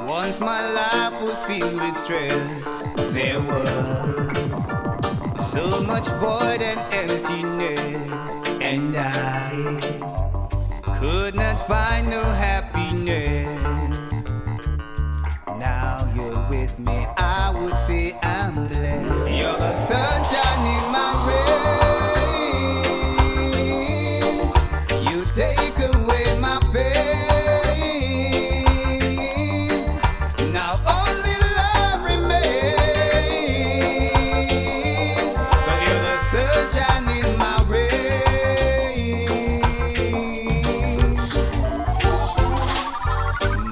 Once my life was filled with stress, there was so much void and emptiness, and I could not find no happiness. Now you're with me, I would say I'm blessed. You're the sunshine in my rain. You take away my pain. Now only love remains. But you're the sunshine in my rain.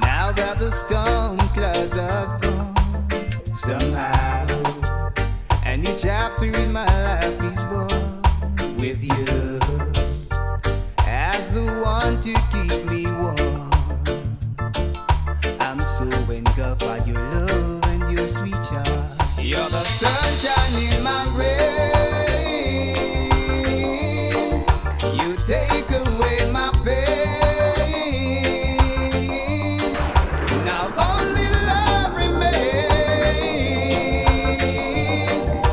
Now that the storm clouds are gone, somehow a new chapter in my life is born, with you as the one to keep me warm. I'm so engulfed by your love and your sweet charm. You're the sunshine in my rain. You take away my pain. Now only love remains.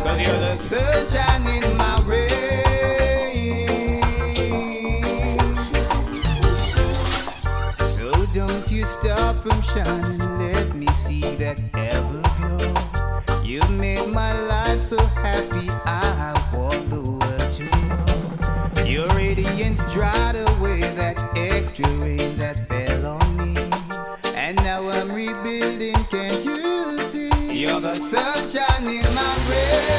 'Cause you're the sunshine in my rain. So don't you stop from shining. Let me see that everglow. You made my life so happy. I want the world to know. Your radiance dried away that extra rain that fell on me, and now I'm rebuilding. Can't you see? You're the sunshine in my rain.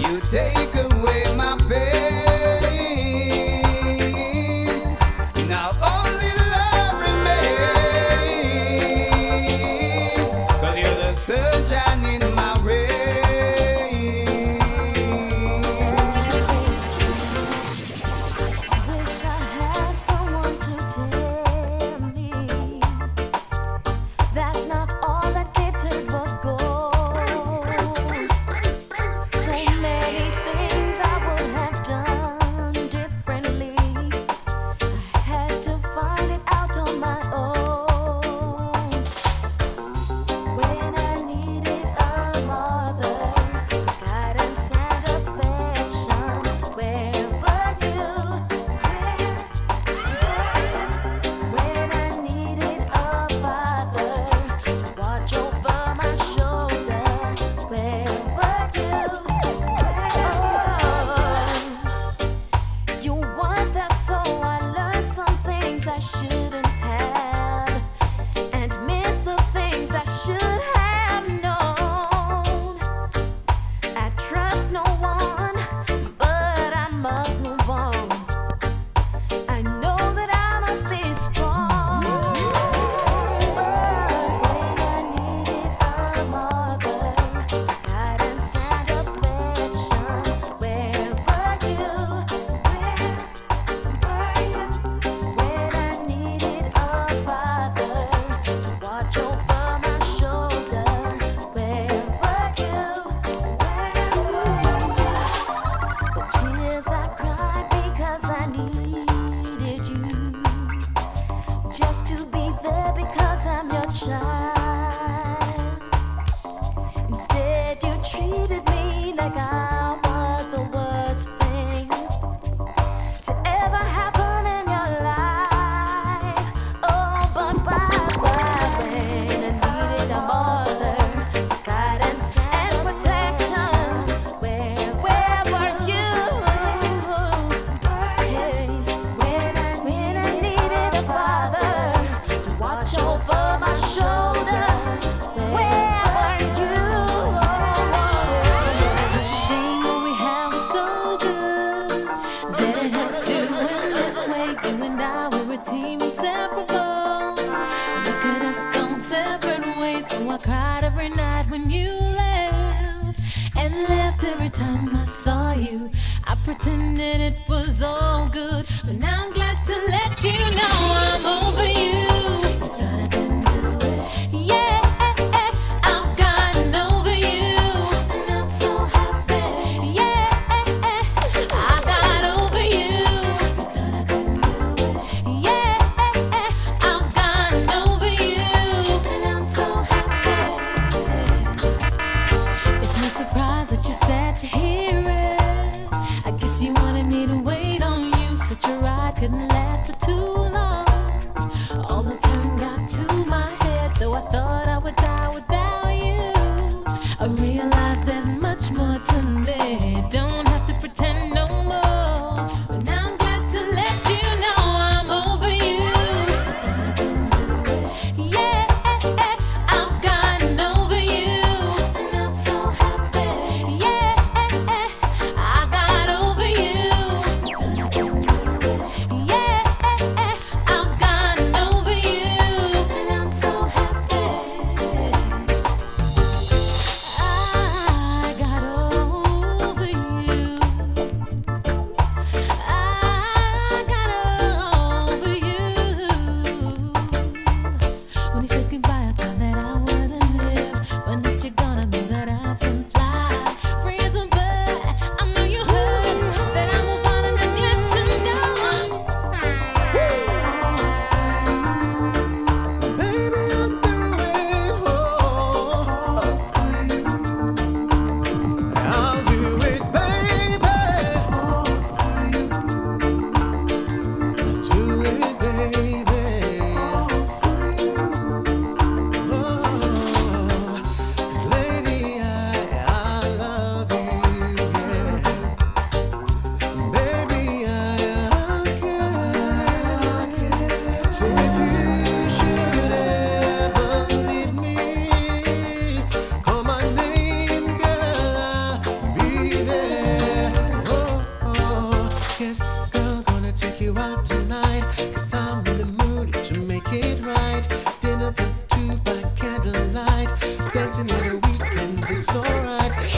You take away my pain. Now only love remains. 'Cause you're the sunshine in my rain. Wish I had someone to tell me that not all that glittered was gold. So many things I would have done differently. I had to find it out on my own. When I needed a mother for guidance and affection, where were you? When I needed a father to watch over my shoulder, where were you? You weren't there, so I learned some things I shouldn't have, and missed the things I should have known. I trust no one, but I must move on. I know that I must be strong. When I needed a mother, guidance and affection, where were you? When I needed a father to watch over my shoulder, where were you? The tears I cried because I needed you, just to be there because I'm your child. Instead you treated me like I was the worst thing to ever happen in your life. Oh, but when I needed a mother for guidance and protection, where were you? Hey, when I needed a father to watch over my shoulder, where were you? Such a shame what we have was so good that it had to end this way. You and I were a team inseparable. Look at us going separate ways. So I cried every night when you left, and left every time I saw you. I pretended it was all good, but now I'm glad to let you know I'm over you. You thought I couldn't do it, yeah.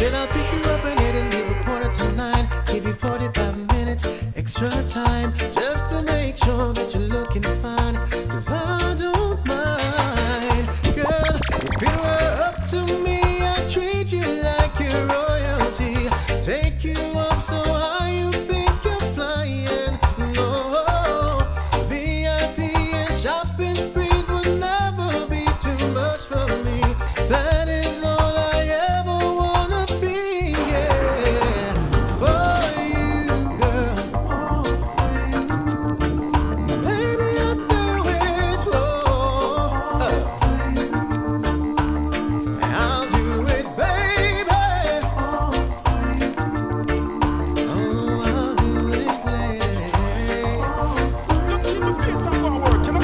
Said I'll pick you up and it'll leave 8:45. Give you 45 minutes extra time just to make sure that you're looking fine. 'Cause I don't mind, girl. If it were up to me, I'd treat you like you're royalty. Take you up so high you think you're flying. No, VIP and shopping sprees would never be too much for me. That is all I ever wanna be, yeah. For you, girl, all for you. Baby, I'll do it for you. I'll do it, baby. All for you. Oh, I'll do it, baby. Just keep the faith and go and work, you know.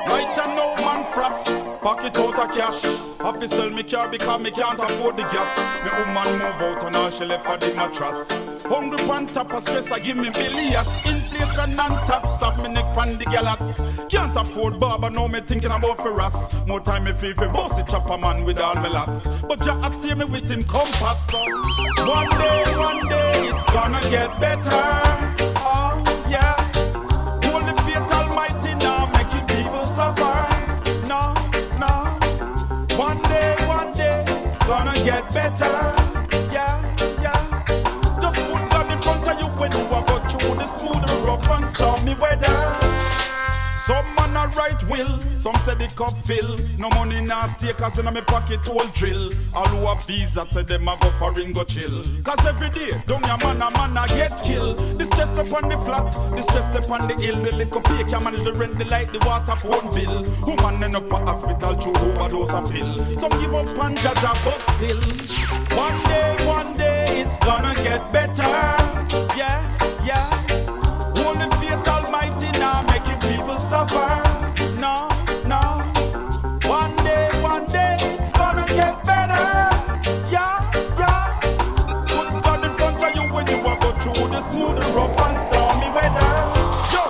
Right and now, man, frost. Pocket out of cash. Have to sell me car because me can't afford the gas. Me woman move out and all she left for the mattress. Hungry pan top of stress, I give me billions. Inflation and tax, have me neck from the galas. Can't afford barber, now me thinking about for us. More time me feel for boss the chopper man with all me laughs. But Jah has steer me with him compass. One day, it's gonna get better. Oh, yeah. Holy faith almighty now making people suffer. No. One day, it's gonna get better. Yeah. Just put God in front of you when you are going through the smooth, rough and stormy weather. Some man a right will, some say the cup fill. No money now stay cause in my pocket all drill. All who have visa say them a go for go chill. Cause every day, don't ya man a get killed. This chest up on the flat, this chest up on the hill. The little pay can manage the rent, the light, the water, phone bill. Woman end up a hospital through overdose of pill. Some give up on Jaja but still. One day, it's gonna get better. Yeah. Only faith almighty now making people suffer. No. One day, it's gonna get better. Yeah. Put God in front of you when you walk through the smooth, rough and stormy weather. Yo,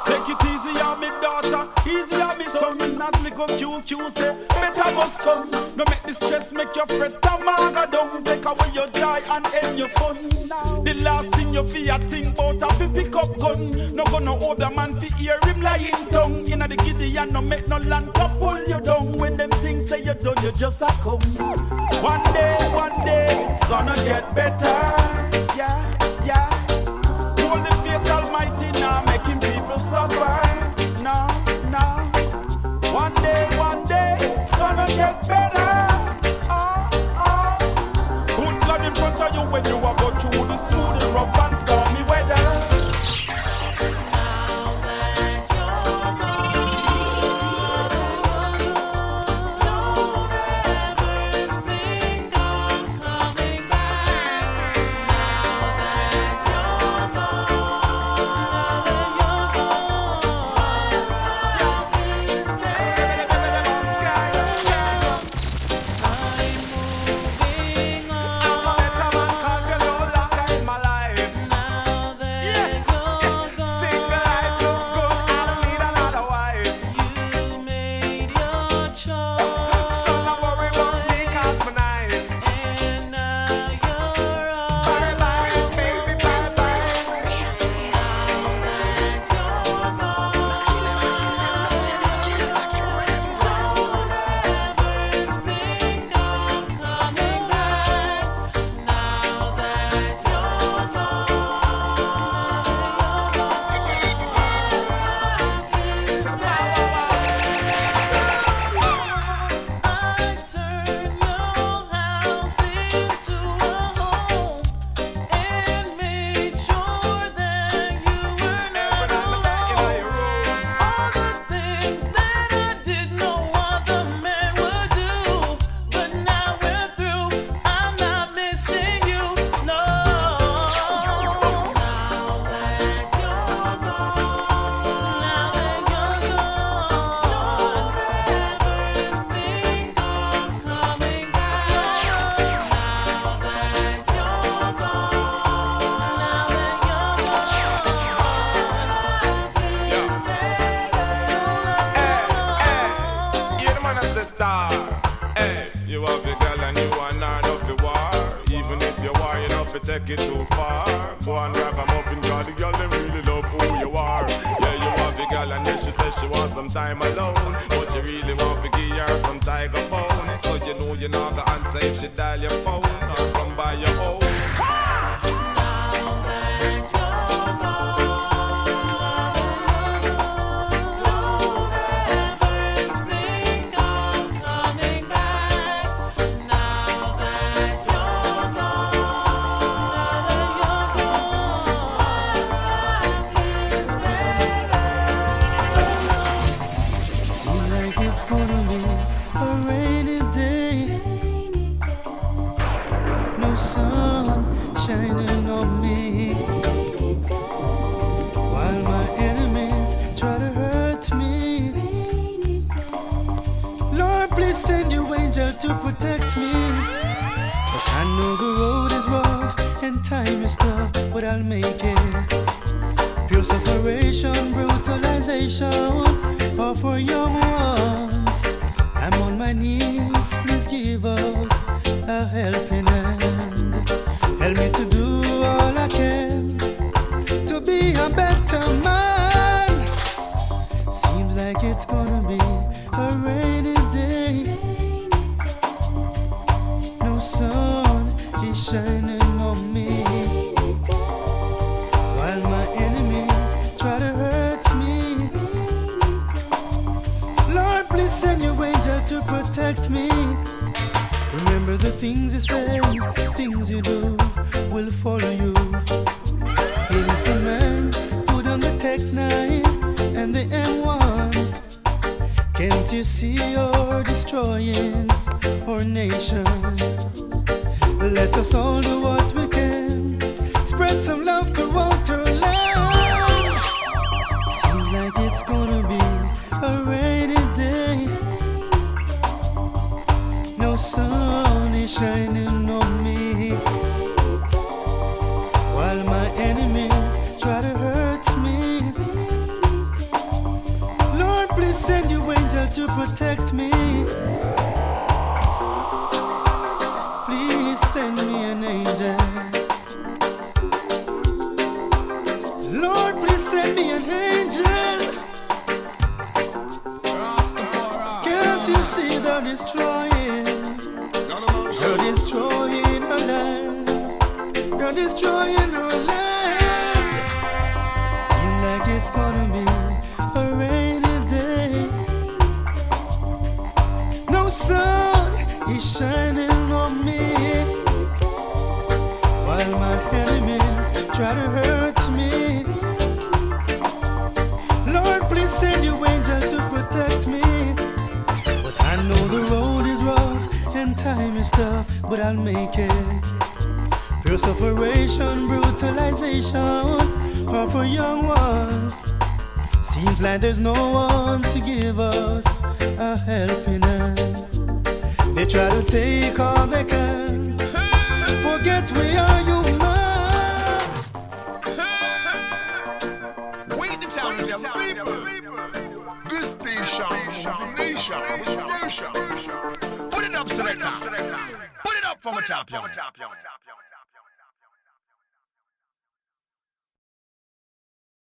take it easy on me daughter, easy on me son. As little QQ say, better must come. No make the stress make you fret and maga down. Take away your joy and end your fun. The last thing you fear think about a fi pick up gun. No gonna hold a man fi hear him lying tongue. Inna the giddy and no make no land to pull you down. When them things say you done, you just a come. One day, it's gonna get better. Yeah. Holy faith almighty now making people suffer. No. One day, it's gonna get better. Put God in front of you when you are go through the smooth, rough and stormy weather. You have a girl and you are not fi take it too far. Go and grab 'em up in God, the girl them really love who you are. Yeah, you want the girl and then she says she wants some time alone, but you really want to give her some tiger phone. So you know you're not gonna answer if she dial your phone or come by your home. Shining on me while my enemies try to hurt me. Lord, please send your angel to protect me. But I know the road is rough and time is tough, but I'll make it. Pure separation, brutalization, all for young ones. I'm on my knees, please give us a helping hand. Help me to do all I can to be a better man. Seems like it's gonna be a rainy day. No sun is shining on me while my enemies try to hurt me. Lord, please send your angel to protect me. Remember the things you say, things you do will follow you. Innocent man put on the Tech 9 and the M1. Can't you see you're destroying our nation? Let us all do what we can, spread some love throughout our land. Seems like it's gonna be a rainy day. No sun is shining on me while my enemies try to hurt me. Lord, please send your angel to protect me. Please send me an angel. Lord, please send me an angel. Can't you see they're destroying? They're destroying our land. They're destroying our land. Seems like it's gonna be a rainy day. No sun is shining on me while my enemies try to hurt me. Lord, please send your angel to protect me. But I know the road is rough and time is tough, but I'll make it. Pure separation, brutalization, or for young ones. Seems like there's no one to give us a helping hand. They try to take all they can, forget we are human. Wait the time to tell the people. This station is a nation with version. Put it up, selector. Put it up from the top, young.